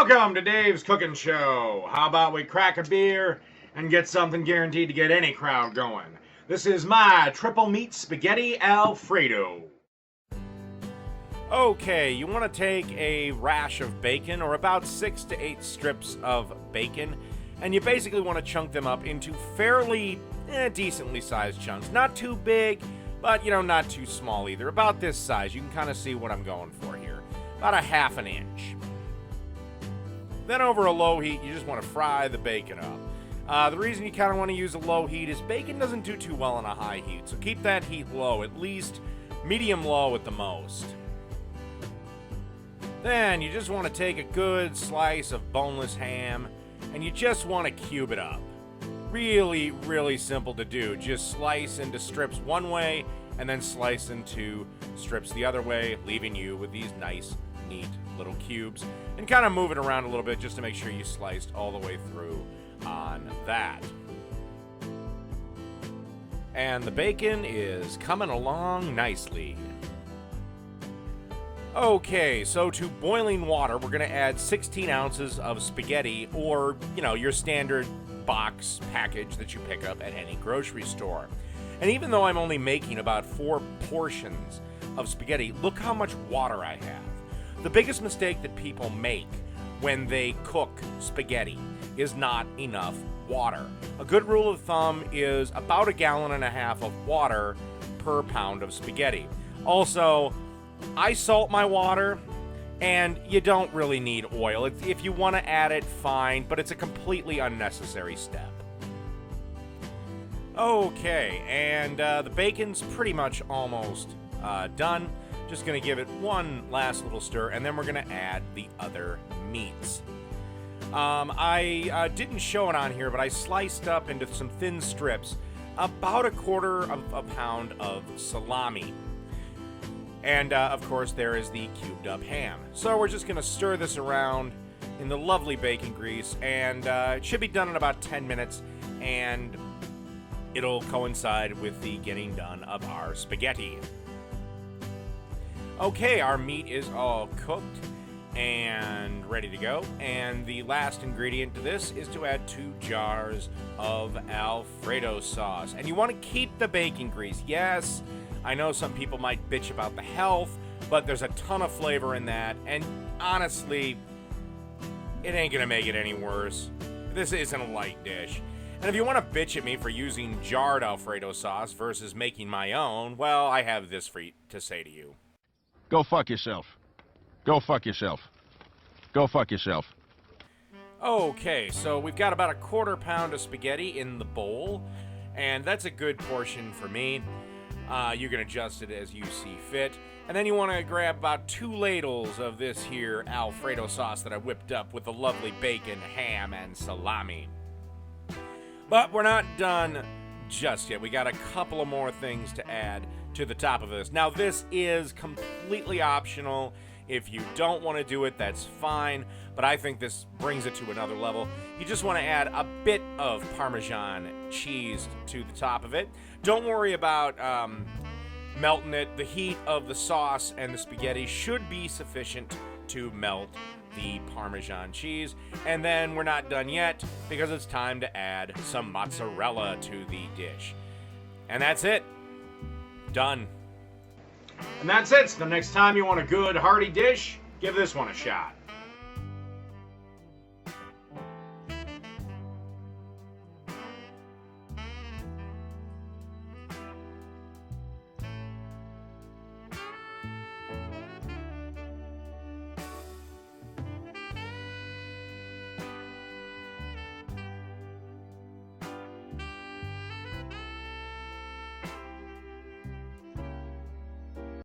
Welcome to Dave's Cooking Show. How about we crack a beer and get something guaranteed to get any crowd going? This is my triple meat spaghetti Alfredo. Okay, you want to take a rash of bacon, or about 6 to 8 strips of bacon, and you basically want to chunk them up into fairly decently sized chunks. Not too big, but not too small either. About this size. You can kind of see what I'm going for here. About a ½ inch. Then over a low heat, you just want to fry the bacon up. The reason you kind of want to use a low heat is bacon doesn't do too well on a high heat, so keep that heat low, at least medium low at the most. Then you just want to take a good slice of boneless ham, and you just want to cube it up. Really, really simple to do. Just slice into strips one way, and then slice into strips the other way, leaving you with these nice, neat little cubes. And kind of move it around a little bit just to make sure you sliced all the way through on that. And the bacon is coming along nicely. Okay, so to boiling water, we're going to add 16 ounces of spaghetti, or, your standard box package that you pick up at any grocery store. And even though I'm only making about 4 portions of spaghetti, look how much water I have. The biggest mistake that people make when they cook spaghetti is not enough water. A good rule of thumb is about 1.5 gallons of water per pound of spaghetti. Also, I salt my water, and you don't really need oil. If you want to add it, fine, but it's a completely unnecessary step. Okay, and the bacon's pretty much almost done. Just going to give it one last little stir, and then we're going to add the other meats. I didn't show it on here, but I sliced up into some thin strips about 1/4 of a pound of salami. And, of course, there is the cubed up ham. So we're just going to stir this around in the lovely bacon grease, and it should be done in about 10 minutes, and it'll coincide with the getting done of our spaghetti. Okay, our meat is all cooked and ready to go, and the last ingredient to this is to add 2 jars of Alfredo sauce. And you want to keep the bacon grease. Yes, I know some people might bitch about the health, but there's a ton of flavor in that, and honestly, it ain't gonna make it any worse. This isn't a light dish. And if you want to bitch at me for using jarred Alfredo sauce versus making my own, well, I have this to say to you. Go fuck yourself. Go fuck yourself. Go fuck yourself. Okay, so we've got about 1/4 pound of spaghetti in the bowl, and that's a good portion for me. You can adjust it as you see fit. And then you want to grab about 2 ladles of this here Alfredo sauce that I whipped up with the lovely bacon, ham, and salami. But we're not done just yet. We got a couple of more things to add to the top of this. Now, this is completely optional. If you don't want to do it, that's fine. But I think this brings it to another level. You just want to add a bit of Parmesan cheese to the top of it. Don't worry about melting it. The heat of the sauce and the spaghetti should be sufficient to melt the Parmesan cheese. And then we're not done yet, because it's time to add some mozzarella to the dish. And that's it. Done. And that's it. So the next time you want a good hearty dish, give this one a shot.